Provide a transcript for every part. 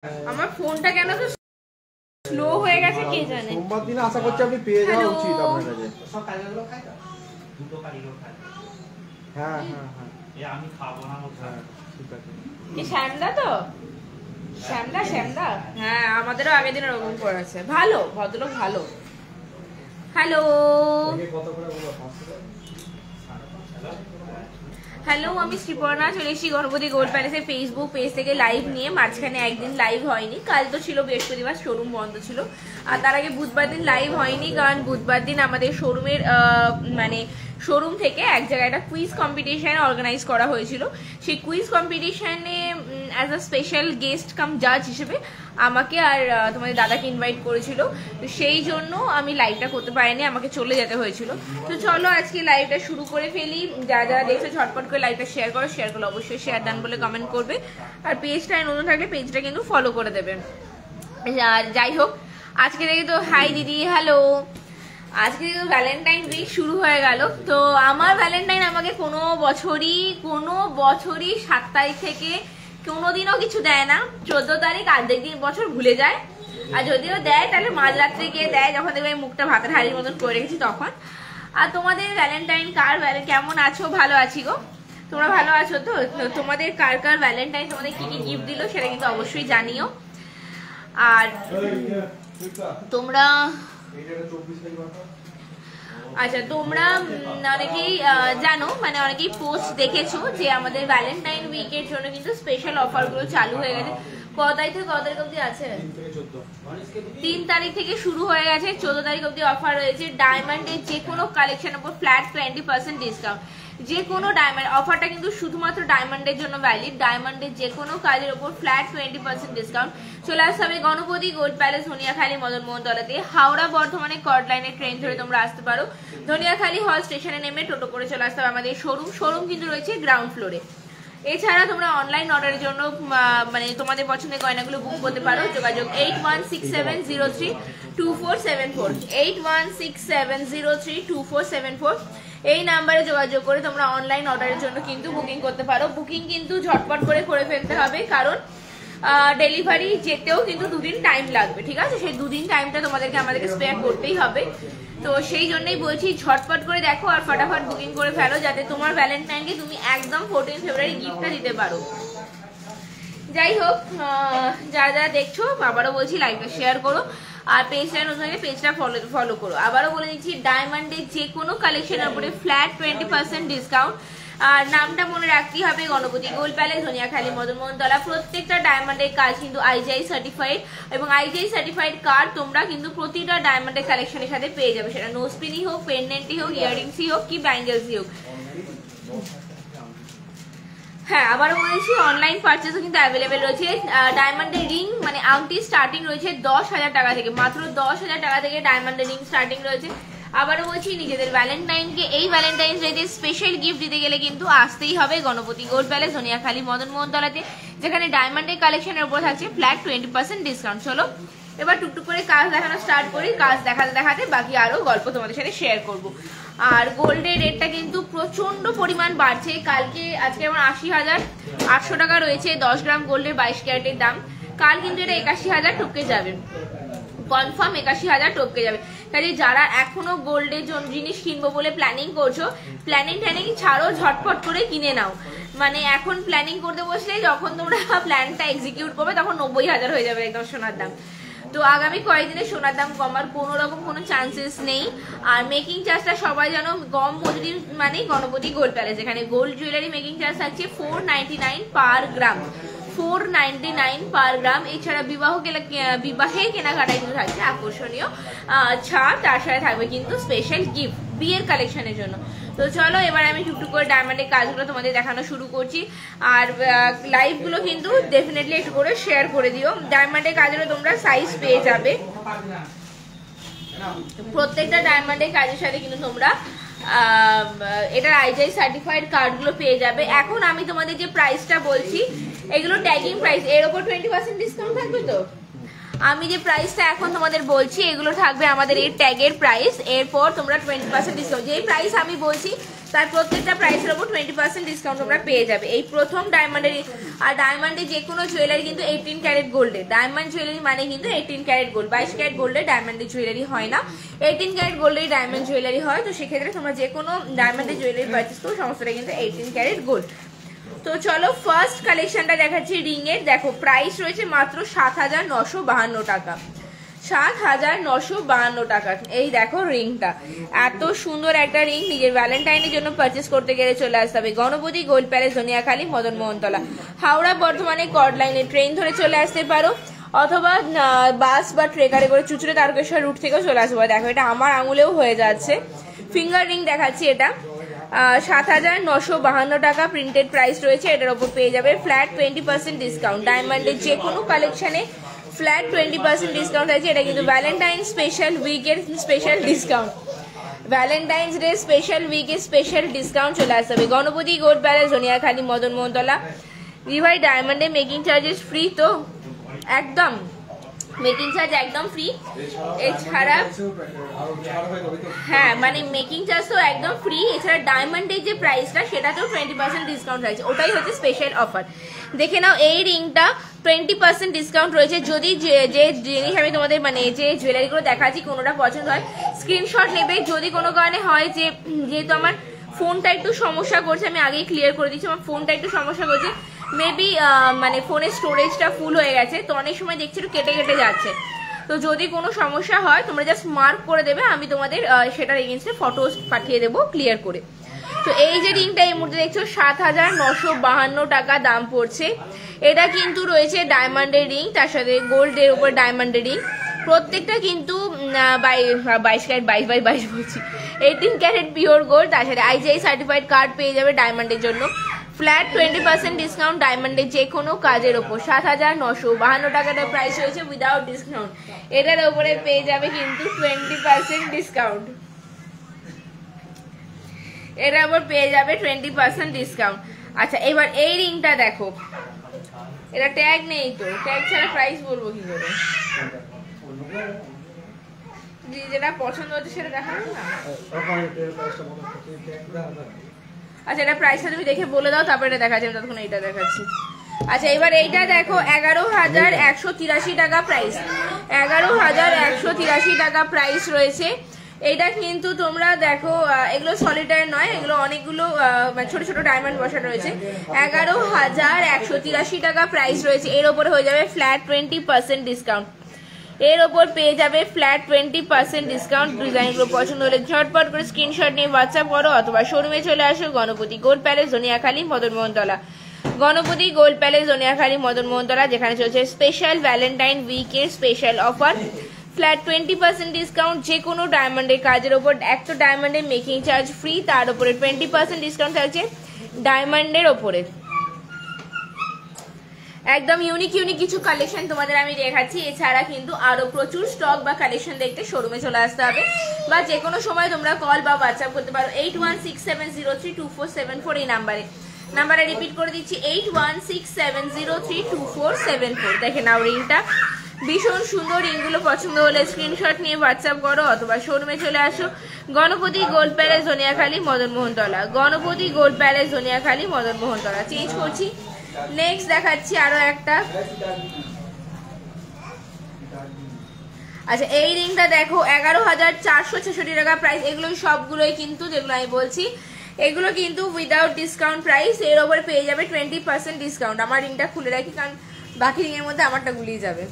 আমার ফোনটা কেন তো স্লো হয়ে গেছে কে জানে। সোমবার দিন আশা করছি আপনি পেয়ে যাওয়া উচিত আপনার কাছে। সব কারিগরগুলো খায় তো? দুটো কারিগর খায়। হ্যাঁ হ্যাঁ হ্যাঁ। আমি খাবো না ও খায়। ঠিক আছে। কি শ্যামদা তো? শ্যামদা? হ্যাঁ, আমাদেরও আগের দিন এরকম করেছে। ভালো, ভদ্রলোক ভালো। হ্যালো হ্যালো, আমি শ্রীপর্ণা চলে এসেছি গণপতি গোল্ড প্যালেসের ফেসবুক পেজ থেকে লাইভ নিয়ে। মাঝখানে একদিন লাইভ হয়নি, কাল তো ছিল বৃহস্পতিবার, শোরুম বন্ধ ছিল। আর তার আগে বুধবার দিন লাইভ হয়নি, কারণ বুধবার দিন আমাদের শোরুমের মানে শোরুম থেকে এক জায়গায় একটা কুইজ কম্পিটিশন অর্গানাইজ করা হয়েছিল। সেই কুইজ কম্পিটিশনে অ্যাজ আ স্পেশাল গেস্ট কাম জাজ হিসেবে আমাকে আর তোমাদের দাদাকে ইনভাইট করেছিল। তো সেই জন্য আমি লাইভটা করতে পারিনি, আমাকে চলে যেতে হয়েছিল। তো চলো আজকে লাইভটা শুরু করে ফেলি। যারা যারা দেখছো ঝটপট করে লাইভটা শেয়ার করো, শেয়ার করলে অবশ্যই শেয়ার ডান বলে কমেন্ট করবে। আর পেজটায় নতুন থাকলে পেজটা কিন্তু ফলো করে দেবে। আর যাই হোক, আজকে থেকে তো হাই দিদি, হ্যালো। আজকে তো ভ্যালেন্টাইন উইক শুরু হয়ে গেল। তো আমার ভ্যালেন্টাইন আমাকে কোনো বছরই 7 তারিখ থেকে কোনোদিনও কিছু দেয় না। 14 তারিখ অর্ধেক দিন বছর ভুলে যায়। আর যদিও দেয় তাহলে মাঝরাত্রে গিয়ে দেয়, যখন দেখবে মুখটা ভাতের হাড়ির মতন করে রেখেছি তখন। আর তোমাদের ভ্যালেন্টাইন কেমন আছো? ভালো আছি গো। তোমরা ভালো আছো তো? তোমাদের কার ভ্যালেন্টাইন তোমাদের কি কি গিফট দিল সেটা কিন্তু অবশ্যই জানিও। আর তোমরা আচ্ছা, তোমরা অনেকেই জানো, মানে অনেকেই পোস্ট দেখেছো যে আমাদের ভ্যালেন্টাইন উইকের জন্য কিন্তু স্পেশাল অফারগুলো চালু হয়ে গেছে। কত তারিখ থেকে কত তারিখ অবধি আছে? 3 তারিখ থেকে শুরু হয়ে গেছে, 14 তারিখ অবধি অফার রয়েছে। ডায়মন্ডের যে কোনো কালেকশনের উপর ফ্ল্যাট 20% ডিসকাউন্ট। যে কোনো ডায়মন্ড অফারটা কিন্তু শুধুমাত্র ডায়মন্ডের জন্য ভ্যালিড। ডায়মন্ডের যে কোনো কাজের উপর ফ্ল্যাট 20% ডিসকাউন্ট। চলে আসতে হবে গণপতি গোল্ড প্যালেস, ধনিয়াখালী মদন মোহন তলাতে। হাওড়া বর্ধমানে কর্ড লাইনের ট্রেন ধরে তোমরা আসতে পারো। ধনিয়াখালী হল স্টেশনে নেমে টোটো করে চলে আসতে হবে আমাদের শোরুম কিন্তু রয়েছে গ্রাউন্ড ফ্লোরে। এছাড়া তোমরা অনলাইন অর্ডারের জন্য মানে তোমাদের পছন্দের গয়নাগুলো বুক করতে পারো। যোগাযোগ 8167032474, 8167032474। এই নাম্বারে যোগাযোগ করে তোমরা অনলাইন অর্ডারের জন্য কিন্তু বুকিং করতে পারো। বুকিং কিন্তু ঝটপট করে ফেলতে হবে, কারণ ডেলিভারি যেতেও কিন্তু 2 দিন টাইম লাগবে। ঠিক আছে, সেই 2 দিন টাইমটা আমাদেরকে স্পেয়ার করতেই হবে। তো সেই জন্যই বলছি ঝটপট করে দেখো আর ফটাফট বুকিং করে ফেলো, যাতে তোমার ভ্যালেন্টাইনকে তুমি একদম 14 ফেব্রুয়ারি গিফটটা দিতে পারো। যাই হোক, যারা যারা দেখছো আবারও বলছি লাইভটা শেয়ার করো, আর পেজটা নতুন হলে পেজটা ফলো করো। আবারও বলে দিচ্ছি, ডায়মন্ডের যে কোনো কালেকশনের উপরে ফ্ল্যাট 20% ডিসকাউন্ট। আর নামটা মনে রাখতেই হবে, গণপতি গোল্ড প্যালেস, ধনিয়াখালী মদন মোহন তলা। প্রত্যেকটা ডায়মন্ডের কাজ কিন্তু আইজিআই সার্টিফাইড, এবং আইজিআই সার্টিফাইড কার্ড তোমরা কিন্তু প্রতিটা ডায়মন্ডের কালেকশনের সাথে পেয়ে যাবে। সেটা নোজপিনই হোক, পেন্ডেন্টই হোক, ইয়াররিংসই হোক, কি ব্যাঙ্গেলসই হোক। হ্যাঁ, আবারও বলেছি অনলাইন পারচেজও কিন্তু অ্যাভেলেবেল রয়েছে। ডায়মন্ডের রিং মানে আংটি স্টার্টিং রয়েছে 10,000 টাকা থেকে, মাত্র 10,000 টাকা থেকে ডায়মন্ডের রিং স্টার্টিং রয়েছে। আবারও বলছি, নিজেদের ভ্যালেন্টাইনকে এই ভ্যালেন্টাইন্স ডেতে স্পেশাল গিফট দিতে গেলে কিন্তু আসতেই হবে গণপতি গোল্ড প্যালেস, ধনিয়াখালী মদন মোহন তলাতে, যেখানে ডায়মন্ডের কালেকশনের উপর থাকছে ফ্ল্যাট 20% ডিসকাউন্ট। চলো এবার টুকটুক করে কাজ দেখানো স্টার্ট করি। কাজ দেখাতে বাকি আরো গল্প তোমাদের সাথে শেয়ার করব। আর গোল্ডের রেটটা কিন্তু প্রচন্ড পরিমাণ বাড়ছে। আজকে আমার 80,800 টাকা রয়েছে 10 গ্রাম গোল্ডের 22 ক্যারেটের দাম। কাল কিন্তু এটা 81,000 টপকে যাবে, কনফার্ম 81,000 টপকে যাবে। তাই যারা এখনো গোল্ডের জিনিস কিনবো বলে প্ল্যানিং করছো, প্ল্যানিং ছাড়ো, ঝটপট করে কিনে নাও। মানে এখন প্ল্যানিং করতে বসলে যখন তোমরা প্ল্যানটা এক্সিকিউট করবে তখন 90,000 হয়ে যাবে একদম সোনার দাম। তো আগামী কয়েকদিনে সোনার দাম কমার কোনো চান্সেস নেই। আর মেকিং চার্জটা সবাই জানো, গম মজুরি মানে গণপতি গোল্ড প্যালেস, এখানে গোল্ড জুয়েলারি মেকিং চার্জ থাকছে 499 পার গ্রাম, 499 পার গ্রাম। এছাড়া বিবাহে কেনাকাটায় কিন্তু থাকছে আকর্ষণীয় ছাড়, তার সাথে থাকবে কিন্তু স্পেশাল গিফট বিয়ের কালেকশনের জন্য। তো চলো এবার আমি টুকটুক করে ডায়মন্ডের কাজগুলো তোমাদের দেখানো শুরু করছি। আর লাইভগুলো কিন্তু ডেফিনেটলি একটু করে শেয়ার করে দিও। ডায়মন্ডের কাজেরও তোমরা সাইজ পেয়ে যাবে, প্রত্যেকটা ডায়মন্ডের কাজের সাথে কিন্তু তোমরা এটার আইজিআই সার্টিফাইড কার্ডগুলো পেয়ে যাবে। এখন আমি তোমাদের যে প্রাইসটা বলছি এগুলো ট্যাগিং প্রাইস, এর উপর 20% ডিসকাউন্ট থাকবে। তো আমি যে প্রাইসটা এখন তোমাদের বলছি এগুলো থাকবে আমাদের এই ট্যাগের প্রাইস, এরপর তোমরা 20% ডিসকাউন্ট। যেই প্রাইস আমি বলছি তার প্রত্যেকটা প্রাইসের উপর 20% ডিসকাউন্ট তোমরা পেয়ে যাবে। এই প্রথম ডায়মন্ডের, আর ডায়মন্ডে যে কোনো জুয়েলারি কিন্তু 18 ক্যারেট গোল্ডে, ডায়মন্ড জুয়েলারি মানে কিন্তু 18 ক্যারেট গোল্ড, 22 ক্যারেট গোল্ডে ডায়মন্ডের জুয়েলারি হয় না, 18 ক্যারেট গোল্ডে ডায়মন্ড জুয়েলারি হয়। তো সেক্ষেত্রে তোমরা যে কোনো ডায়মন্ডের জুয়েলারি পারচেস করো সমস্তটা কিন্তু 18 ক্যারেট গোল্ড। তো চলো ফার্স্ট কালেকশনটা দেখাচ্ছি রিং এর। দেখো প্রাইস রয়েছে মাত্র 7,952 টাকা, 7,952 টাকা। এই দেখো রিংটা, এত সুন্দর একটা রিং, নিজের ভ্যালেন্টাইনের জন্য পারচেস করতে গেলে চলে আসতে হবে গণপতি গোল্ড প্যালেস, ধনিয়াখালী, মদন মোহনতলা, হাওড়া বর্ধমানে কর্ড লাইনে ট্রেন ধরে চলে আসতে পারো, অথবা বাস বা ট্রেকারে করে চুচুড়ে তারকেশ্বর রুট থেকেও চলে আসতে পারো। দেখো এটা আমার আঙুলেও হয়ে যাচ্ছে। ফিঙ্গার রিং দেখাচ্ছি, এটা 7,952 টাকা প্রিন্টেড প্রাইস রয়েছে। এটার উপর পেয়ে যাবে ফ্ল্যাট 20% ডিসকাউন্ট। ডায়মন্ডের যে কোনো কালেকশনে ফ্ল্যাট 20% ডিসকাউন্ট আছে। এটা কিন্তু ভ্যালেন্টাইন স্পেশাল উইকের special discount, Valentine's day special উইকের স্পেশাল ডিসকাউন্ট চলে আসতে হবে গণপতি গোল্ড প্যালেস, ধনিয়াখালী, মদন মোহনতলা। ভাই ডায়মন্ডে মেকিং চার্জেস ফ্রি, তো একদম মেকিং চার্জ একদম ফ্রি। এছাড়া হ্যাঁ মানে মেকিং চার্জ তো একদম ফ্রি। এছাড়া ডায়মন্ডের যে প্রাইসটা সেটাতেও 20% ডিসকাউন্ট রয়েছে, ওটাই হচ্ছে স্পেশাল অফার। দেখে নাও এই রিংটা 20% ডিসকাউন্ট রয়েছে। যদি যে জিনিস আমি তোমাদের মানে যে জুয়েলারিগুলো দেখাচ্ছি কোনোটা পছন্দ হয় স্ক্রিনশট নেবে। যদি কোনো কারণে হয় যে যেহেতু আমার ফোনটা একটু সমস্যা করছে, আমি আগেই ক্লিয়ার করে দিচ্ছি, আমার ফোনটা একটু সমস্যা করছে, মেবি মানে ফোনের স্টোরেজটা ফুল হয়ে গেছে, তো অনেক সময় দেখছি একটু কেটে কেটে যাচ্ছে। তো যদি কোনো সমস্যা হয় তোমরা জাস্ট মার্ক করে দেবে, আমি তোমাদের সেটার এগেইনস্টে ফটো পাঠিয়ে দেবো ক্লিয়ার করে। তো এই যে রিংটা এই মুহূর্তে দেখছো 7,952 টাকা দাম পড়ছে। এটা কিন্তু রয়েছে ডায়মন্ডের রিং, তার সাথে গোল্ডের উপর ডায়মন্ডের রিং। প্রত্যেকটা কিন্তু 22 ক্যারেট 22 বলছি 18 ক্যারেট পিওর গোল্ড। তার সাথে IGI সার্টিফাইড কার্ড পেয়ে যাবে ডায়মন্ডের জন্য। ফ্ল্যাট 20% ডিসকাউন্ট ডায়মন্ডের যে কোনো কাজের ওপর। 7,952 টাকাটা প্রাইস হয়েছে উইদাউট ডিসকাউন্ট। এটার উপরে পেয়ে যাবে কিন্তু 20% ডিসকাউন্ট, এটার উপর পেয়ে যাবে 20% ডিসকাউন্ট। আচ্ছা এবার এই রিংটা দেখো, এটা ট্যাগ নেই, তো ট্যাগ ছাড়া প্রাইস বলবো কি করে? যেটা পছন্দ হচ্ছে সেটা দেখানো না। আচ্ছা এটা প্রাইসটা তুমি দেখে বলে দাও, তারপরে এটা দেখাচ্ছি, আমি ততক্ষণ এইটা দেখাচ্ছি। আচ্ছা এবার এইটা দেখো 11,183 টাকা প্রাইস, 11,183 টাকা প্রাইস রয়েছে। এইটা কিন্তু তোমরা দেখো এগুলো সলিটার নয়, এগুলো অনেকগুলো ছোট ছোট ডায়মন্ড বসানো রয়েছে। 11,183 টাকা প্রাইস রয়েছে। এর ওপরে হয়ে যাবে ফ্ল্যাট 20% ডিসকাউন্ট, এর ওপর পেয়ে যাবে ফ্ল্যাট 20% ডিসকাউন্ট। ডিজাইনগুলো পছন্দ হলে ঝটপট করে স্ক্রিনশট নিয়ে হোয়াটসঅ্যাপ করো, অথবা শোরুমে চলে আসো Ganapati gold palace, Dhaniakhali, Madan Mohantala. Ganapati gold palace, Dhaniakhali, Madan Mohantala, যেখানে চলছে স্পেশাল ভ্যালেন্টাইন উইকের স্পেশাল অফার। ফ্ল্যাট 20% ডিসকাউন্ট যে কোনো ডায়মন্ডের কাজের ওপর। একটা ডায়মন্ডের মেকিং চার্জ ফ্রি, তার উপরে 20% ডিসকাউন্ট থাকছে ডায়মন্ডের ওপরে। একদম ইউনিক কিছু কালেকশন তোমাদের আমি দেখাচ্ছি। এছাড়া কিন্তু আরো প্রচুর স্টক বা কালেকশন দেখতে শোরুমে চলে আসতে হবে, বা যে কোনো সময় তোমরা কল বা হোয়াটসঅ্যাপ করতে পারো 8167032474 এই নাম্বারে রিপিট করে দিচ্ছি 8167032474। দেখে নাও রিংটা ভীষণ সুন্দর। রিংগুলো পছন্দ হলে স্ক্রিনশট নিয়ে হোয়াটসঅ্যাপ করো, অথবা শোরুমে চলে আসো Ganapati gold palace, Dhaniakhali, Madan Mohantala. Ganapati gold palace, Dhaniakhali, Madan Mohantala. Change করছি, নেক্সট দেখাচ্ছি আরো একটা। আচ্ছা এই রিংটা দেখো 11,466 টাকা প্রাইস। এগুলো সবগুলোই কিন্তু যেগুলো আমি বলছি এগুলো কিন্তু উইদাউট ডিসকাউন্ট প্রাইস। এর ওপর পেয়ে যাবে 20% ডিসকাউন্ট। আমার রিংটা খুলে রাখি কারণ বাকি রিং এর মধ্যে আমারটা গুলিয়ে যাবে।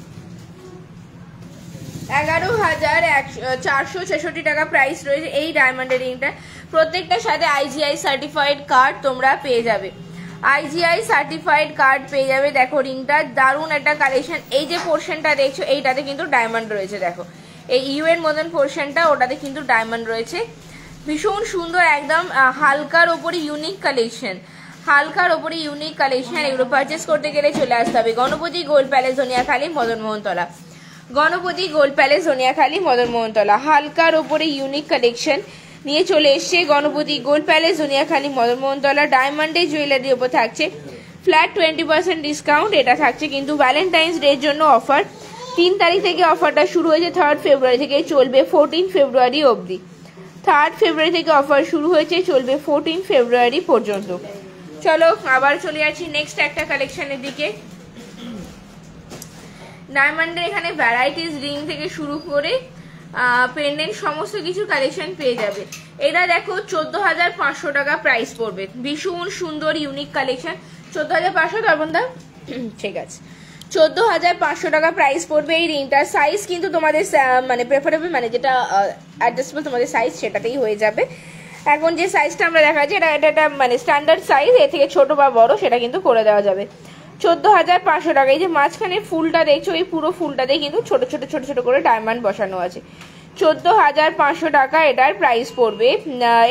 11,466 টাকা প্রাইস রয়েছে এই ডায়মন্ডের রিংটা। প্রত্যেকটার সাথে IGI সার্টিফাইড কার্ড তোমরা পেয়ে যাবে, IGI সার্টিফাইড কার্ড পেয়ে যাবে। দেখো রিংটা দারুণ একটা কালেকশন। এই যে পোর্শনটা দেখছো এইটাতে কিন্তু ডায়মন্ড রয়েছে, দেখো এই ইউ এর মতন পোর্শনটা, ওটাতে কিন্তু ডায়মন্ড রয়েছে। ভীষণ সুন্দর, একদম হালকার ওপরে ইউনিক কালেকশন, হালকার ওপরে ইউনিক কালেকশন। এগুলো পারচেস করতে গেলে চলে আসতে হবে Ganapati gold palace, Dhaniakhali, Madan Mohantala. Ganapati gold palace, Dhaniakhali, Madan Mohantala. হালকার ওপরে ইউনিক কালেকশন নিয়ে চলে এসছে গণপতি গোল্ড প্যালেস, ধনিয়াখালী, মদন মোহনতলা। ডায়মন্ডের জুয়েলারির উপর থাকছে ফ্ল্যাট 20% ডিসকাউন্ট। এটা থাকছে কিন্তু ভ্যালেন্টাইন্স ডের জন্য অফার। 3 তারিখ থেকে অফারটা শুরু হয়েছে, 3 ফেব্রুয়ারি থেকে চলবে 14 ফেব্রুয়ারি অবধি। 3 ফেব্রুয়ারি থেকে অফার শুরু হয়েছে, চলবে 14 ফেব্রুয়ারি পর্যন্ত। চলো আবার চলে যাচ্ছি নেক্সট একটা কালেকশনের দিকে। ডায়মন্ডের এখানে ভ্যারাইটিস রিং থেকে শুরু করে পেন্ডেন্ট সমস্ত কিছু কালেকশন পেয়ে যাবে। এটা দেখো 14,500 টাকা প্রাইস পড়বে, ভীষণ সুন্দর ইউনিক কালেকশন। 14,500 তর্পণদা, ঠিক আছে, 14,500 টাকা প্রাইস পড়বে এই রিংটার। সাইজ কিন্তু তোমাদের মানে প্রেফারেবল, মানে যেটা অ্যাডজাস্টেবল তোমাদের সাইজ সেটাতেই হয়ে যাবে। এখন যে সাইজটা আমরা দেখাচ্ছি এটা মানে স্ট্যান্ডার্ড সাইজ, এর থেকে ছোট বা বড় সেটা কিন্তু করে দেওয়া যাবে। 14,500 টাকা। এই যে মাঝখানে ফুলটা দেখছো, এই পুরো ফুলটাতে কিন্তু ছোট ছোট ছোট ছোট করে ডায়মন্ড বসানো আছে। 14,500 টাকা এটার প্রাইস পড়বে।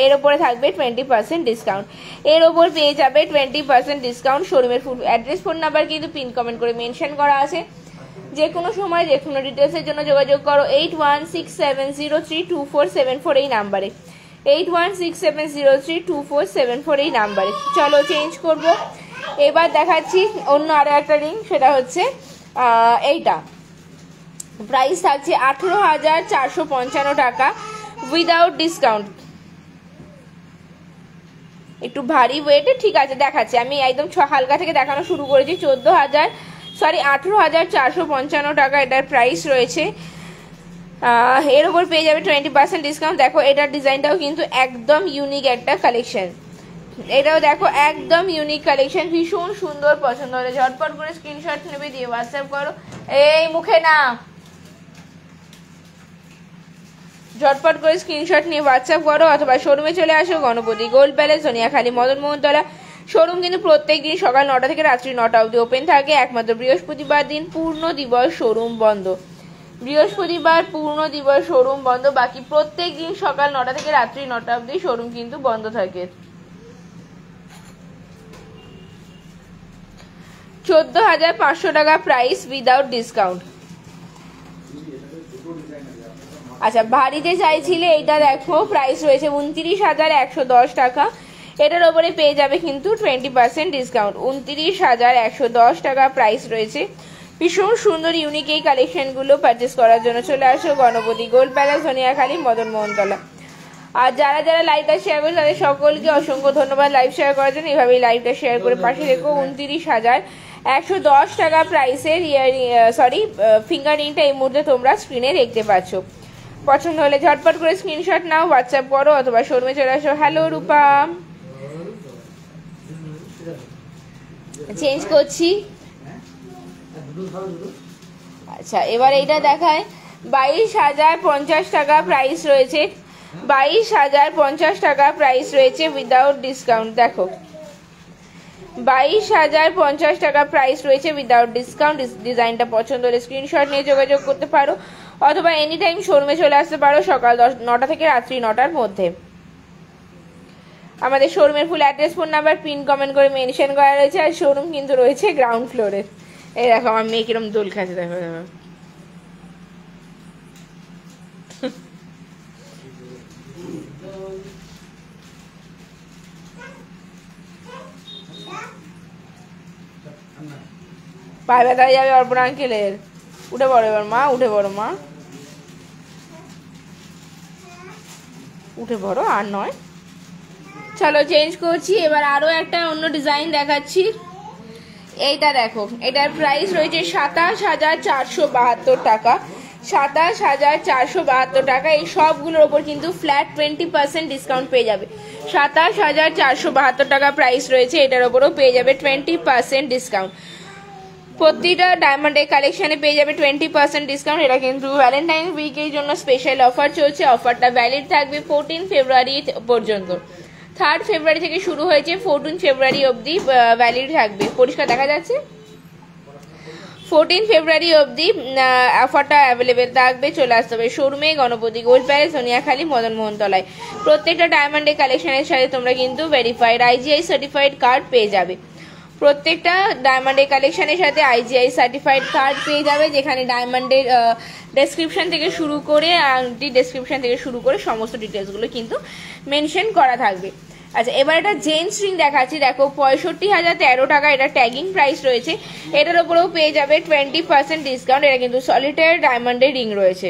এর ওপরে থাকবে 20% ডিসকাউন্ট। এর ওপর পেয়ে যাবে 20% ডিসকাউন্ট। শোরুমের ফুল অ্যাড্রেস, ফোন নাম্বার কিন্তু পিন কমেন্ট করে মেনশন করা আছে। যে কোনো সময় যে কোনো ডিটেলসের জন্য যোগাযোগ করো 8167032474 এই নাম্বারে, 8167032474 এই নাম্বারে। চলো চেঞ্জ করব, এবার দেখাচ্ছি অন্য আরো একটা রিং, সেটা হচ্ছে এইটা। প্রাইস থাকছে 18,455 টাকা উইদাউট ডিসকাউন্ট। একটু ভারী ওয়েটে, ঠিক আছে দেখাচ্ছি, আমি একদম হালকা থেকে দেখানো শুরু করেছি। 18,455 টাকা এটার প্রাইস রয়েছে। এর উপর পেয়ে যাবে 20% ডিসকাউন্ট। দেখো এটার ডিজাইনটাও কিন্তু একদম ইউনিক একটা কালেকশন, এটাও দেখো একদম ইউনিক কালেকশন, ভীষণ সুন্দর। পছন্দ হলে ঝটপট করে স্ক্রিনশট নেবে, দিয়ে হোয়াটসঅ্যাপ করো। এই মুখে না, ঝটপট করে স্ক্রিনশট নিয়ে হোয়াটসঅ্যাপ করো, অথবা শোরুমে চলে আসো, Ganapati gold palace, Soniakhali, Madan Mohantala. Showroom কিন্তু প্রত্যেক দিন সকাল 9টা থেকে রাত্রি 9টা অবধি ওপেন থাকে, একমাত্র বৃহস্পতিবার দিন পূর্ণ দিবস শোরুম বন্ধ। বৃহস্পতিবার পূর্ণ দিবস শোরুম বন্ধ, বাকি প্রত্যেক দিন সকাল 9টা থেকে রাত্রি 9টা অবধি শোরুম কিন্তু বন্ধ থাকে। 14,500 টাকা প্রাইস উইদাউট ডিসকাউন্ট। আচ্ছা ভারীতে চাইছিলে, এইটা দেখো প্রাইস রয়েছে 29,110 টাকা। এটার ওপরে পেয়ে যাবে কিন্তু 20% ডিসকাউন্ট। 29,110 টাকা প্রাইস রয়েছে। ভীষণ সুন্দর ইউনিক এই কালেকশনগুলো পারচেস করার জন্য চলে আসো গণপতি গোল্ড প্যালেস, সোনিয়াখালী, মদন মোহনতলা। আর যারা যারা লাইভটা শেয়ার করে তাদের সকলকে অসংখ্য ধন্যবাদ লাইভ শেয়ার করার জন্য। এভাবেই লাইভটা শেয়ার করে পাশে রেখো। 29,110 টাকা প্রাইসের ফিঙ্গার রিংটা এই মুহূর্তে তোমরা স্ক্রিনে দেখতে পাচ্ছ। পছন্দ হলে ঝটপট করে স্ক্রিনশট নাও, হোয়াটসঅ্যাপ করো, অথবা শোরুমে চলে আসো। হ্যালো রূপা, চেঞ্জ করছি। আচ্ছা এবার এইটা দেখায়, 22,050 টাকা প্রাইস রয়েছে। 22,050 টাকা প্রাইস রয়েছে উইদাউট ডিসকাউন্ট। দেখো 22,050 টাকা প্রাইস রয়েছে উইদাউট ডিসকাউন্ট। ডিজাইনটা পছন্দ হলে স্ক্রিনশট নিয়ে যোগাযোগ করতে পারো, অথবা এনি টাইম শোরুমে চলে আসতে পারো সকাল 9টা থেকে রাত্রি 9টার মধ্যে। আমাদের শোরুমের full address, phone number pin comment করে মেনশন করা রয়েছে। আর শোরুম কিন্তু রয়েছে গ্রাউন্ড ফ্লোরে। এই দেখো আমার মেয়ে কিরম দোল খাচ্ছে, দেখো দেখো। পায়ে ব্যথা হয়ে যাবে অর্পণ আঙ্কেলের। উঠে পড়ো এবার মা, উঠে পড়ো মা, উঠে পড়ো, আর নয়। চলো চেঞ্জ করছি, এবার আরো একটা অন্য ডিজাইন দেখাচ্ছি। এইটা দেখো, এটার প্রাইস রয়েছে 27,472 টাকা। 27,472 টাকা। এই সবগুলোর ওপর কিন্তু ফ্ল্যাট 20% ডিসকাউন্ট পেয়ে যাবে। 27,472 টাকা প্রাইস রয়েছে, এটার ওপরও পেয়ে যাবে 20% ডিসকাউন্ট। প্রতিটা ডায়মন্ডের কালেকশনে পেয়ে যাবে 20% ডিসকাউন্ট। এটা কিন্তু ভ্যালেন্টাইন উইকের জন্য স্পেশাল অফার চলছে। অফারটা ভ্যালিড থাকবে 14 ফেব্রুয়ারি পর্যন্ত। 3 ফেব্রুয়ারি থেকে শুরু হয়েছে, 14 ফেব্রুয়ারি অবধি ভ্যালিড থাকবে। পরিষ্কার দেখা যাচ্ছে? 14 ফেব্রুয়ারি অবধি অফারটা অ্যাভেলেবেল থাকবে। চলে আসতে হবে শোরুমে, গণপতি গোল্ড প্যালেস, সোনিয়াখালী, মদন মোহনতলায়। প্রত্যেকটা ডায়মন্ডের কালেকশনের সাথে তোমরা কিন্তু ভেরিফাইড IGI সার্টিফাইড কার্ড পেয়ে যাবে। প্রত্যেকটা ডায়মন্ডের কালেকশনের সাথে IGI সার্টিফাইড কার্ড পেয়ে যাবে, যেখানে ডায়মন্ডের ডেসক্রিপশন থেকে শুরু করে ডেসক্রিপশন থেকে শুরু করে সমস্ত ডিটেলসগুলো কিন্তু মেনশন করা থাকবে। আচ্ছা এবার এটা জেন্টস রিং দেখাচ্ছি। দেখো 65,013 টাকা এটা ট্যাগিং প্রাইস রয়েছে। এটার উপরেও পেয়ে যাবে 20% ডিসকাউন্ট। এটা কিন্তু সলিটার ডায়মন্ডের রিং রয়েছে।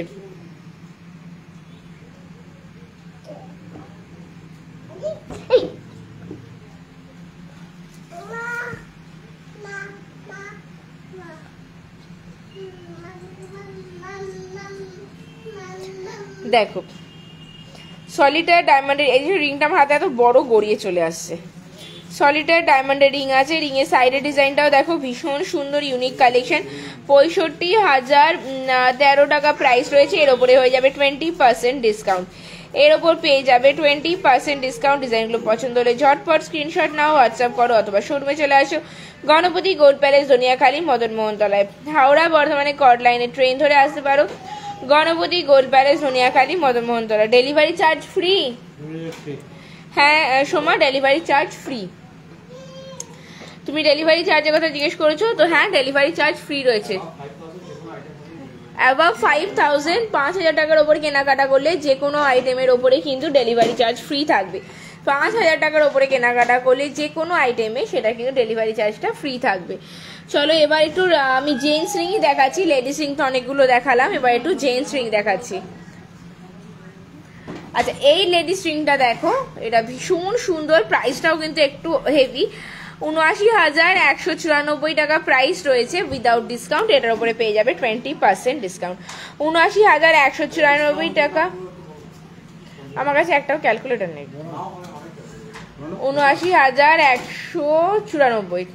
দেখো সলিটার ডায়মন্ডের এই যে রিংটা আমার হাতে এত বড় গড়িয়ে চলে আসছে। সলিটার ডায়মন্ডের রিং আছে, রিং এর সাইডের ডিজাইনটাও দেখো ভীষণ সুন্দর ইউনিক কালেকশন। 65,013 টাকা প্রাইস রয়েছে, এর ওপরে হয়ে যাবে 20% ডিসকাউন্ট। এর ওপর পেয়ে যাবে 20% ডিসকাউন্ট। ডিজাইনগুলো পছন্দ হলে ঝটপট স্ক্রিনশট নাও, হোয়াটসঅ্যাপ করো অথবা শোরুমে চলে আসো। গণপতি গোল্ড প্যালেস, দনিয়াখালী, মদন মোহন তলায়। হাওড়া বর্ধমানে কর্ড লাইনে ট্রেন ধরে আসতে পারো। গণপতি গোল্ড প্যালেস, দনিয়াখালী, মদন মোহন তলা। Delivery charge free. হ্যাঁ সোমা, ডেলিভারি চার্জ ফ্রি। তুমি ডেলিভারি চার্জের কথা জিজ্ঞেস করেছো তো, হ্যাঁ ডেলিভারি চার্জ ফ্রি রয়েছে। অ্যাবাভ 5,000 5,000 টাকার ওপরে কেনাকাটা করলে যে কোনো আইটেমের ওপরে কিন্তু ডেলিভারি চার্জ ফ্রি থাকবে। 5,000 টাকার ওপরে কেনাকাটা করলে যে কোনো আইটেমে সেটা কিন্তু ডেলিভারি চার্জটা ফ্রি থাকবে। চলো এবার একটু আমি জেন্টস রিংই দেখাচ্ছি, লেডিস রিং তো অনেকগুলো দেখালাম, এবার একটু জেন্টস রিং দেখাচ্ছি। আচ্ছা এই লেডিস রিংটা দেখো, এটা ভীষণ সুন্দর, প্রাইসটাও কিন্তু একটু হেভি। 79,194 টাকা প্রাইস রয়েছে উইদাউট ডিসকাউন্ট। এটার উপরে পেয়ে যাবে 20% ডিসকাউন্ট। 79,194 টাকা। আমার কাছে একটাও ক্যালকুলেটর নেই। 79,194।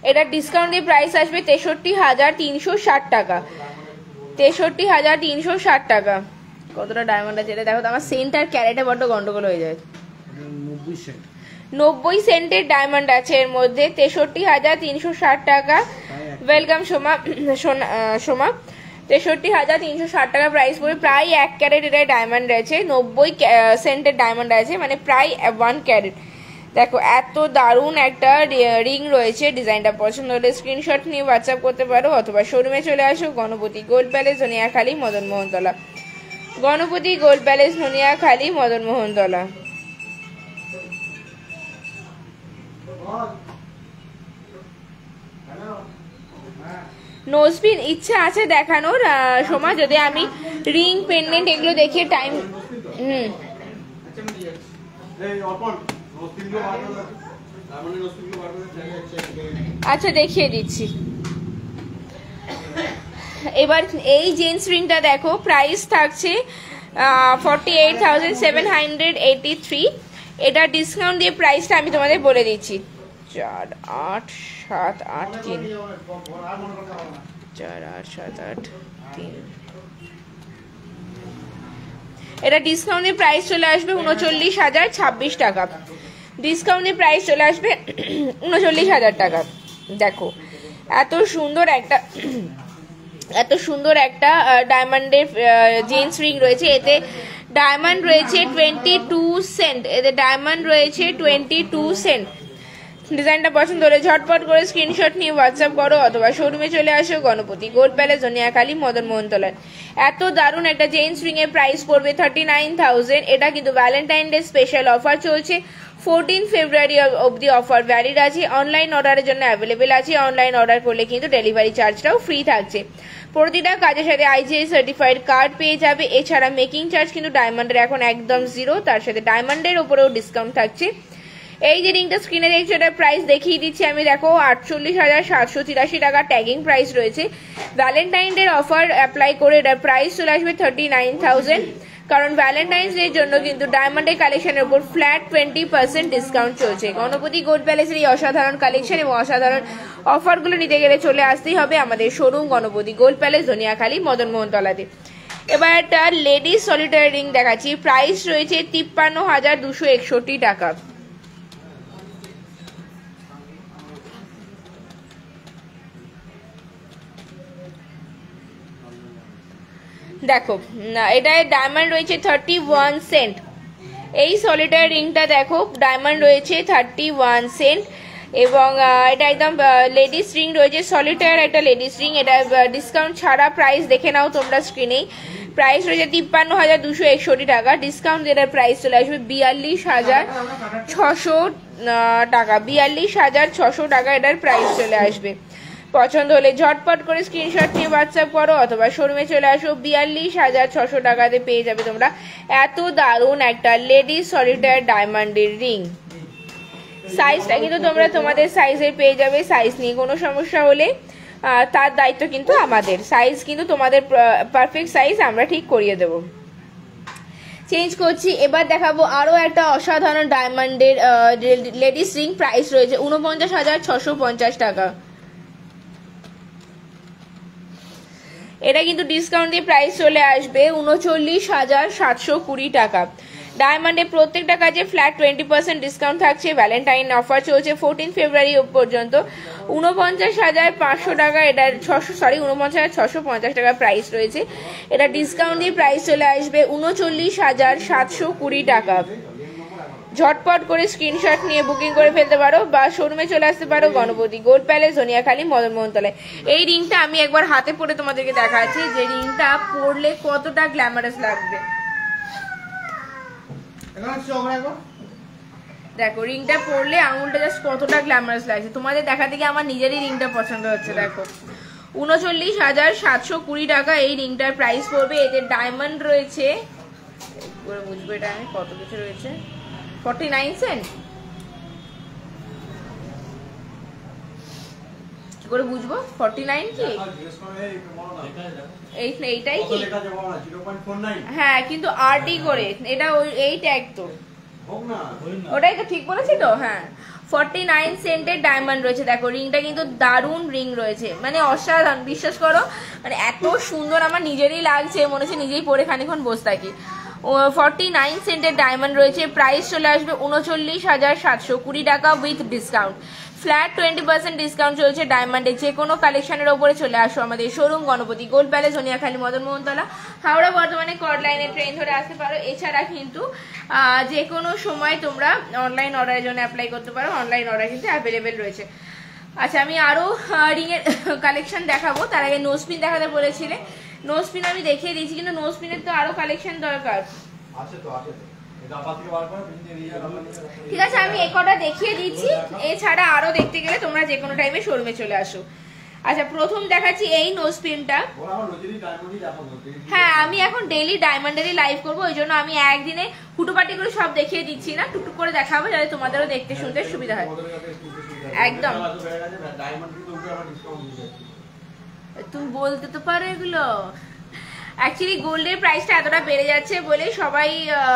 এটা ডিসকাউন্ট দিয়ে প্রাইস আসবে 63,360 টাকা। 63,360 টাকা। কতটা ডায়মন্ড আছে এটা দেখো তো, আমার সেন্ট আর ক্যারেটে বড্ড গন্ডগোল হয়ে যায়। 90 সেন্টের ডায়মন্ড আছে এর মধ্যে। 63,360 টাকা। ওয়েলকাম সোমা। সোমা 63,360 টাকা প্রাইস পড়বে। প্রায় 1 ক্যারেট এটা ডায়মন্ড আছে। 90 সেন্টের ডায়মন্ড আছে, মানে প্রায় 1 ক্যারেট। দেখো এত দারুণ একটা রিং রয়েছে। ডিজাইনটা পছন্দ হলে স্ক্রিনশট নিয়ে হোয়াটসঅ্যাপ করতে পারো অথবা শোরুমে চলে আসো। গণপতি গোল্ড প্যালেস, দনিয়াখালী, মদন মোহন তলা। গণপতি গোল্ড প্যালেস, দনিয়াখালী, মদন মোহন তলা। নোজপিন ইচ্ছা আছে দেখানোর সোমা, যদি আমি রিং পেন্ডেন্ট এগুলো দেখিয়ে টাইম আচ্ছা দেখিয়ে দিচ্ছি। এবার এই জেন্টস রিংটা দেখো, প্রাইস থাকছে 48,783। এটা ডিসকাউন্ট দিয়ে প্রাইসটা আমি তোমাদের বলে দিচ্ছি। 4, 8, 7, 8, 3 4, 8, 7, 8, 3। এটা ডিসকাউন্টের প্রাইস চলে আসবে 39,026 টাকা। ডিসকাউন্টের প্রাইস চলে আসবে 39,000 টাকা। দেখো এত সুন্দর একটা ডায়মন্ডের জেন্টস রিং রয়েছে। এতে ডায়মন্ড রয়েছে 22 সেন্ট। এতে ডায়মন্ড রয়েছে 22 সেন্ট। ডিজাইনটা পছন্দ হলে ঝটপট করে স্ক্রিনশট নিয়ে হোয়াটসঅ্যাপ করো অথবা শোরুমে চলে আসো। গণপতি গোল্ড প্যালেস, দনিয়াখালী, মদন মোহন তলায়। এত দারুণ একটা জেন্টস রিং এর প্রাইস পড়বে 39,000। এটা কিন্তু ভ্যালেন্টাইন ডে স্পেশাল অফার চলছে। 14 ফেব্রুয়ারি অবধি অফার ভ্যালিড আছে। অনলাইন অর্ডারের জন্য অ্যাভেলেবেল আছে। অনলাইন অর্ডার করলে কিন্তু ডেলিভারি চার্জটাও ফ্রি থাকছে। প্রতিটা কাজের সাথে IGI সার্টিফাইড কার্ড পেয়ে যাবে। এছাড়া মেকিং চার্জ কিন্তু ডায়মন্ডের এখন একদম 0, তার সাথে ডায়মন্ডের উপরেও ডিসকাউন্ট থাকছে। এই যে রিংটা স্ক্রিনে দেখছো এটার প্রাইস দেখিয়ে দিচ্ছি আমি। দেখো 48,783 টাকা ট্যাগিং প্রাইস রয়েছে। ভ্যালেন্টাইন ডে অফার অ্যাপ্লাই করে এটার প্রাইস চলে আসবে 39,000। কারণ ভ্যালেন্টাইন্স ডে জন্য কিন্তু ডায়মন্ডের কালেকশনের উপর ফ্ল্যাট 20% ডিসকাউন্ট চলছে। গণপতি গোল্ড প্যালেসের এই অসাধারণ কালেকশন এবং অসাধারণ অফারগুলো নিতে গেলে চলে আসতেই হবে আমাদের showroom Ganapati gold palace, Dhaniakhali, Madan Mohan তলাতে। এবার একটা লেডিস সলিটারি রিং দেখাচ্ছি। প্রাইস রয়েছে 53,261 টাকা। দেখো এটায় ডায়মন্ড রয়েছে 31 সেন্ট। এই সলিটারি রিংটা দেখো ডায়মন্ড রয়েছে 31 সেন্ট এবং এটা একদম লেডিস রিং রয়েছে। সলিটারি একটা লেডিস রিং। এটা ডিসকাউন্ট ছাড়া প্রাইস দেখে নাও তোমরা স্ক্রিনেই। প্রাইস রয়েছে 53,261 টাকা। ডিসকাউন্ট এটার প্রাইস চলে আসবে 42,600 টাকা। 42,600 টাকা এটার প্রাইস চলে আসবে। পছন্দ হলে ঝটপট করে স্ক্রিনশট নিয়ে হোয়াটসঅ্যাপ করো অথবা শোরুমে চলে আসো। 42,600 টাকাতে পেয়ে যাবে তোমরা এত দারুণ একটা লেডিস সলিটারি ডায়মন্ডের রিং। সাইজটা কিন্তু তোমরা তোমাদের সাইজের পেয়ে যাবে। সাইজ নিয়ে কোনো সমস্যা হলে তার দায়িত্ব কিন্তু আমাদের। সাইজ কিন্তু তোমাদের পারফেক্ট সাইজ আমরা ঠিক করিয়ে দেবো। চেঞ্জ করছি, এবার দেখাবো আরো একটা অসাধারণ ডায়মন্ডের লেডিস রিং। প্রাইস রয়েছে 49,650 টাকা। এটা কিন্তু ডিসকাউন্ট দিয়ে প্রাইস চলে আসবে 39,720 টাকা। ডায়মন্ডে প্রত্যেকটা কাজে ফ্ল্যাট 20% ডিসকাউন্ট থাকছে। ভ্যালেন্টাইন অফার চলছে 14 ফেব্রুয়ারি পর্যন্ত। 49,500 টাকা, এটা 49,650 টাকা প্রাইস রয়েছে। এটা ডিসকাউন্ট দিয়ে প্রাইস চলে আসবে 39,720 টাকা। ঝটপট করে স্ক্রিনশট নিয়ে বুকিং করে ফেলতে পারো বা শোরুমে চলে আসতে পারো গণপতি গোল্ড প্যালেস, জনিয়াখালী, মদন মোহনতলায়। এই রিংটা আমি একবার হাতে পরে তোমাদেরকে দেখাচ্ছি যে রিংটা পরলে কতটা গ্ল্যামারাস লাগবে। দেখো রিংটা পরলে আঙুলটা জাস্ট কতটা গ্ল্যামারাস লাগছে। তোমাদের দেখা থেকে আমার নিজেরই রিংটা পছন্দ হচ্ছে। দেখো 39,720 টাকা এই রিংটার প্রাইস পড়বে। এতে ডায়মন্ড রয়েছে, বুঝবো এটা আমি কত কিছু রয়েছে, 49 সেন্ট। কি করে বুঝবো 49 কি? এইটাই কি? হ্যাঁ কিন্তু আরডি করে এটা, এই ট্যাগ তো ওটাই তো, ঠিক বলেছি তো? হ্যাঁ 49 সেন্টের ডায়মন্ড রয়েছে। দেখো রিংটা কিন্তু দারুণ রিং রয়েছে, মানে অসাধারণ, বিশ্বাস করো মানে এত সুন্দর আমার নিজেরই লাগছে, মনে হচ্ছে নিজেই পরে খানিক্ষণ বসে থাকি। 49 সেন্টের ডায়মন্ড রয়েছে। প্রাইস চলে আসবে 39,720 টাকা উইথ ডিসকাউন্ট। ফ্ল্যাট 20% ডিসকাউন্ট চলছে ডায়মন্ডে। যে কোনো কালেকশনের ওপরে চলে আসো আমাদের showroom Ganapati gold palace, Janiakhali, Madan Mohantala, Howrah, বর্ধমানে কর্ড লাইনে ট্রেন ধরে আসতে পারো। এছাড়া কিন্তু যে কোনো সময় তোমরা অনলাইন অর্ডারের জন্য অ্যাপ্লাই করতে পারো। অনলাইন অর্ডার কিন্তু অ্যাভেলেবেল রয়েছে। আচ্ছা আমি আরো রিংয়ের কালেকশন দেখাবো, তার আগে নোজপিন দেখাতে বলেছিলে। নোজপিন আমি দেখিয়ে দিয়েছি, কিন্তু নোজপিনের তো আরো কালেকশন দরকার। ঠিক আছে আমি এই কটা দেখিয়ে দিচ্ছি, এছাড়া আরো দেখতে গেলে তোমরা যে কোনো টাইমে শোরুমে চলে আসো। আচ্ছা প্রথম দেখাচ্ছি এই নোজপিনটা। হ্যাঁ আমি এখন ডেইলি ডায়মন্ডেরই লাইভ করবো, ওই জন্য আমি একদিনে হুটোপাটি করে সব দেখিয়ে দিচ্ছি না, টুকটুক করে দেখাবো যাতে তোমাদেরও দেখতে শুনতে সুবিধা হয়। একদম তুমি বলতে তো পারো এগুলো। অ্যাকচুয়ালি গোল্ডের প্রাইসটা এতটা বেড়ে যাচ্ছে বলে সবাই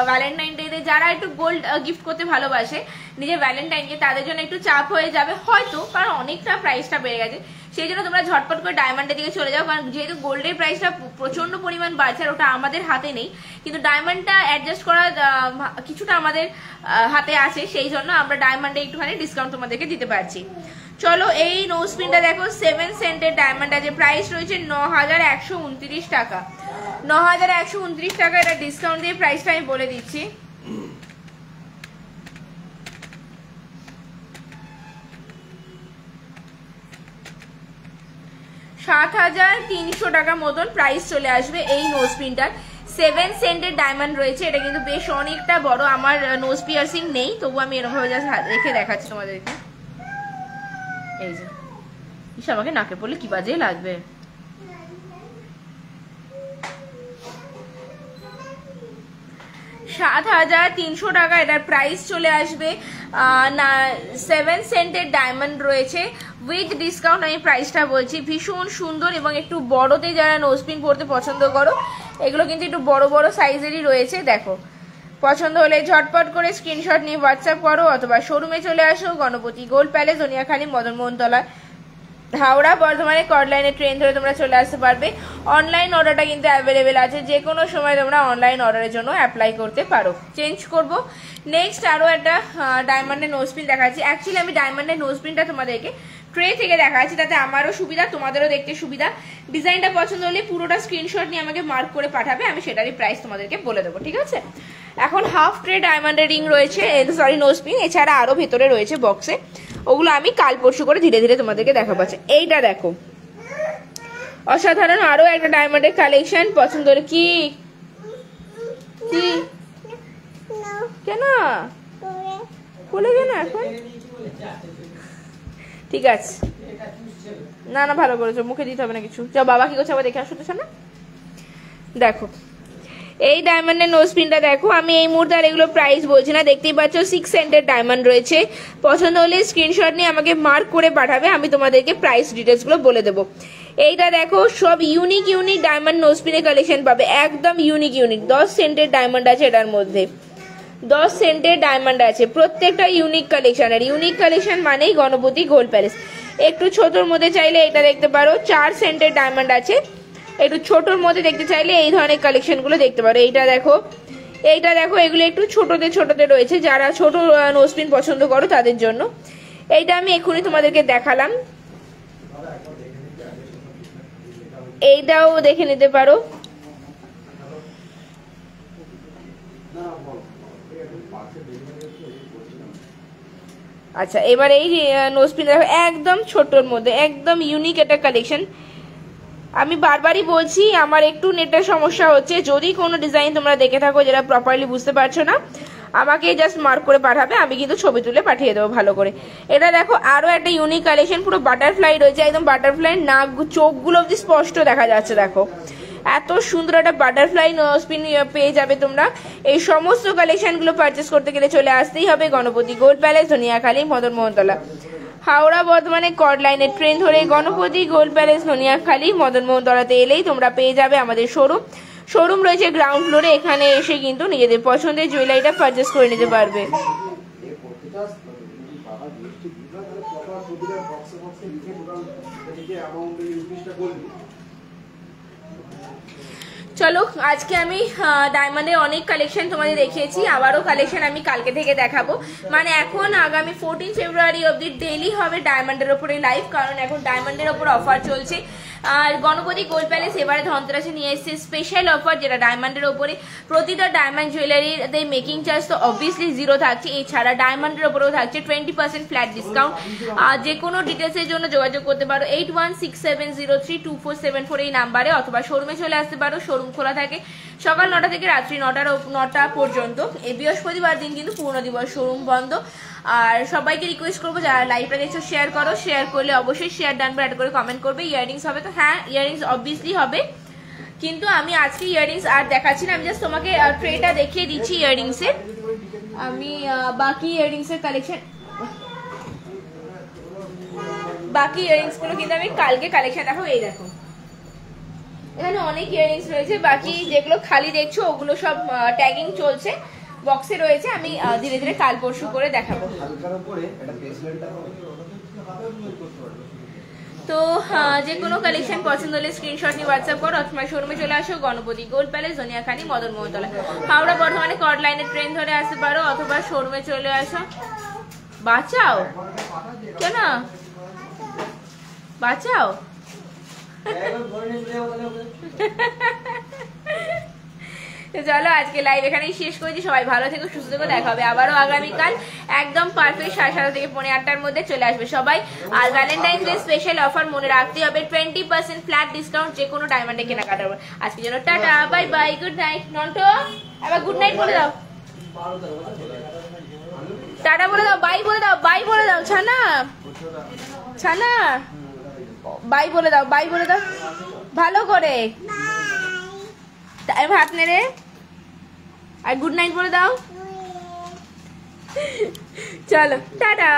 ভ্যালেন্টাইন ডে যারা একটু গোল্ড গিফট করতে ভালোবাসে নিজের ভ্যালেন্টাইনকে, তাদের জন্য একটু চাপ হয়ে যাবে হয়তো, কারণ অনেকটা প্রাইসটা বেড়ে গেছে। সেই জন্য তোমরা ঝটপট করে ডায়মন্ডের দিকে চলে যাও, কারণ যেহেতু গোল্ডের প্রাইসটা প্রচন্ড পরিমাণ বাড়ছে আর ওটা আমাদের হাতে নেই, কিন্তু ডায়মন্ডটা অ্যাডজাস্ট করা কিছুটা আমাদের হাতে আছে, সেই জন্য আমরা ডায়মন্ডে একটুখানি ডিসকাউন্ট তোমাদেরকে দিতে পারছি। চলো এই নোজপিনটা দেখো 7 সেন্টের ডায়মন্ড আছে। প্রাইস রয়েছে 9,129 টাকা। 9,129 টাকা, এটা ডিসকাউন্ট দিয়ে প্রাইসটা আমি বলে দিচ্ছি। $7,300 টাকা মতন প্রাইস চলে আসবে এই নোজপিনটার। 7 সেন্টের ডায়মন্ড রয়েছে, এটা কিন্তু বেশ অনেকটা বড়। আমার নোজ পিয়ার্সিং নেই, তবু আমি এরকম ভাবে জাস্ট রেখে দেখাচ্ছি তোমাদেরকে। এই যে ইস, আমাকে নাকে পড়লে কি বাজে লাগবে। $7,300 টাকা এটার প্রাইস চলে আসবে। 7 সেন্টের ডায়মন্ড রয়েছে উইথ ডিসকাউন্ট। আমি প্রাইসটা বলছি, ভীষণ সুন্দর এবং একটু বড়তে যারা নোজপিন পরতে পছন্দ করো, এগুলো কিন্তু একটু বড় বড় সাইজেরই রয়েছে। দেখো পছন্দ হলে ঝটপট করে স্ক্রিনশট নিয়ে হোয়াটসঅ্যাপ করো অথবা শোরুমে চলে আসো গণপতি গোল্ড প্যালেস, জনিয়াখালী, মদন মোহনতলা, হাওড়া, বর্ধমানে কর্ড লাইনে ট্রেন ধরে তোমরা চলে আসতে পারবে। অনলাইন অর্ডারটা কিন্তু অ্যাভেলেবেল আছে, যে কোনো সময় তোমরা অনলাইন অর্ডারের জন্য অ্যাপ্লাই করতে পারো। চেঞ্জ করব, নেক্সট আরও একটা ডায়মন্ডের নোজপিন দেখাচ্ছি। অ্যাকচুয়ালি আমি ডায়মন্ডের নোজপিনটা তোমাদেরকে ট্রে থেকে দেখাচ্ছি, তাতে আমারও সুবিধা তোমাদেরও দেখতে সুবিধা। ডিজাইনটা পছন্দ হলে পুরোটা স্ক্রিনশট নিয়ে আমাকে মার্ক করে পাঠাবে, আমি সেটারই প্রাইস তোমাদেরকে বলে দেবো, ঠিক আছে? এখন হাফ ট্রে ডায়মন্ডের রিং রয়েছে, সরি নোজপিন, এছাড়া আরও ভেতরে রয়েছে বক্সে, ওগুলো আমি কাল পরশু করে ধীরে ধীরে তোমাদেরকে দেখাবো। এইটা দেখো অসাধারণ, আরো একটা ডায়মন্ডের কালেকশন। পছন্দ হলে কি কি কেন খুলে কেন এখন? ঠিক আছে, না না ভালো করেছো, মুখে দিতে হবে না কিছু। যা বাবা কি করছে আবার দেখে আসতে না। দেখো এই ডায়মন্ডের নোজ পিনটা দেখো, আমি এই মুহূর্তে আর এগুলো প্রাইস বলছি না, দেখতেই পাচ্ছ 6 সেন্টের ডায়মন্ড রয়েছে। পছন্দ হলে স্ক্রিনশট নিয়ে আমাকে মার্ক করে পাঠাবে, আমি তোমাদেরকে প্রাইস ডিটেলসগুলো বলে দেবো। এইটা দেখো, সব ইউনিক ইউনিক ডায়মন্ড নোজ পিনের কালেকশন পাবে, একদম ইউনিক ইউনিক। 10 সেন্টের ডায়মন্ড আছে এটার মধ্যে, 10 সেন্টের ডায়মন্ড আছে, প্রত্যেকটা ইউনিক কালেকশনের। ইউনিক কালেকশন মানেই গণপতি গোল্ড প্যালেস। একটু ছোটোর মধ্যে চাইলে এটা দেখতে পারো, 4 সেন্টের ডায়মন্ড আছে। একটু ছোটোর মধ্যে দেখতে চাইলে এই ধরনের কালেকশনগুলো দেখতে পারো। এইটা দেখো, এইটা দেখো, এগুলো একটু ছোটোতে ছোটোতে রয়েছে, যারা ছোট নোজপিন পছন্দ করো তাদের জন্য। এইটা আমি এক্ষুনি তোমাদেরকে দেখালাম, এইটাও দেখে নিতে পারো। আচ্ছা, এবার এই নোজপিন দেখো, একদম ছোটর মধ্যে, একদম ইউনিক একটা কালেকশন। আমি বারবারই বলছি, আমার একটু নেটের সমস্যা হচ্ছে, যদি কোনো ডিজাইন তোমরা দেখে থাকো যেটা প্রপারলি বুঝতে পারছো না, আমাকে জাস্ট মার্ক করে পাঠাবে, আমি কিন্তু ছবি তুলে পাঠিয়ে দেবো ভালো করে। এটা দেখো, আরো একটা ইউনিক কালেকশন, পুরো বাটারফ্লাই রয়েছে, একদম বাটারফ্লাই, নাক চোখগুলো অব্দি স্পষ্ট দেখা যাচ্ছে। দেখো এত সুন্দর একটা বাটারফ্লাই নোজপিন পেয়ে যাবে তোমরা। এই সমস্ত কালেকশনগুলো পারচেস করতে গেলে চলে আসতেই হবে গণপতি গোল্ড প্যালেস, ধনিয়াখালী, মদন মোহনতলা। হাওড়া বর্ধমানে কর্ড লাইনের ট্রেন ধরে গণপতি গোল্ড প্যালেস, ধনিয়াখালী, মদন মোহনতলাতে এলেই তোমরা পেয়ে যাবে আমাদের শোরুম রয়েছে গ্রাউন্ড ফ্লোরে। এখানে এসে কিন্তু নিজেদের পছন্দের জুয়েলারিটা পারচেস করে নিতে পারবে। চলো, আজকে আমি ডায়মন্ডের অনেক কালেকশন তোমাদের দেখিয়েছি, আবারও কালেকশন আমি কালকে থেকে দেখাবো। মানে এখন আগামী 14 ফেব্রুয়ারি অবধি ডেইলি হবে ডায়মন্ডের ওপরে লাইভ, কারণ এখন ডায়মন্ডের ওপর অফার চলছে। আর গণপতি গোল্ড প্যালেস এবারে ধনতেরাসে নিয়ে এসেছে স্পেশাল অফার, যেটা ডায়মন্ডের ওপরে প্রতিটা ডায়মন্ড জুয়েলারির মেকিং চার্জ তো অবভিয়াসলি 0 থাকছে, এছাড়া ডায়মন্ডের ওপরেও থাকছে 20% ফ্ল্যাট ডিসকাউন্ট। আর যে কোনো ডিটেলসের জন্য যোগাযোগ করতে পারো 8167032474 এই নাম্বারে, অথবা শোরুমে চলে আসতে পারো। শোরুম খোলা থাকে সকাল 9টা থেকে রাত্রি 9টা পর্যন্ত। এই বৃহস্পতিবার দিন কিন্তু পূর্ণ দিবস, শোরুম বন্ধ। আর সবাইকে রিকোয়েস্ট করবো, যারা লাইভটা দেখছো শেয়ার করো, শেয়ার করলে অবশ্যই শেয়ার ডান বা অ্যাড করে কমেন্ট করবে। ইয়াররিংস হবে তো? হ্যাঁ, ইয়াররিংস অবভিয়াসলি হবে, কিন্তু আমি আজকে ইয়াররিংস আর দেখাচ্ছি না, আমি জাস্ট তোমাকে ট্রেটা দেখিয়ে দিচ্ছি ইয়াররিংসের। আমি বাকি ইয়াররিংসের কালেকশন, বাকি ইয়াররিংস গুলো কিন্তু আমি কালকে কালেকশন দেখো। এই দেখো, এখানে অনেক ইয়াররিংস রয়েছে, বাকি যেগুলো খালি দেখছো ওগুলো সব ট্যাগিং চলছে, বক্সে রয়েছে। আমি ধীরে ধীরে কাল পরশু করে দেখাবো। তো যে কোনো কালেকশন পছন্দ হলে স্ক্রিনশট নিয়ে হোয়াটসঅ্যাপ করো, অথবা শোরুমে চলে আসো গণপতি গোল্ড প্যালেস, ধনিয়াখালী, মদন মোহনতলা। হাওড়া বর্ধমানে কর্ড লাইনের ট্রেন ধরে আসতে পারো, অথবা শোরুমে চলে আসো। বাঁচাও কেন, বাঁচাও। চলো, আজকে লাইভ এখানেই শেষ করেছি। সবাই ভালো থেকো, সুস্থ থেকো, দেখা হবে আবারও আগামীকাল একদম পারফেক্ট 7:30 থেকে 8:30 মধ্যে চলে আসবে সবাই। আর ভ্যালেন্টাইন্স ডে স্পেশাল অফার মনে রাখতে হবে, 20% ফ্ল্যাট ডিসকাউন্ট যে কোনো ডায়মন্ডে কেনাকাটার। আজকে জন্য tata, bye bye, good night. Nonto আবার গুড নাইট বলে দাও, টাটা বলে দাও, বাই বলে দাও, বাই বলে দাও। ছানা ছানা বাই বলে দাও, বাই বলে দাও ভালো করে, হাত নেড়ে। আর গুড নাইট বলে দাও। চলো টাটা।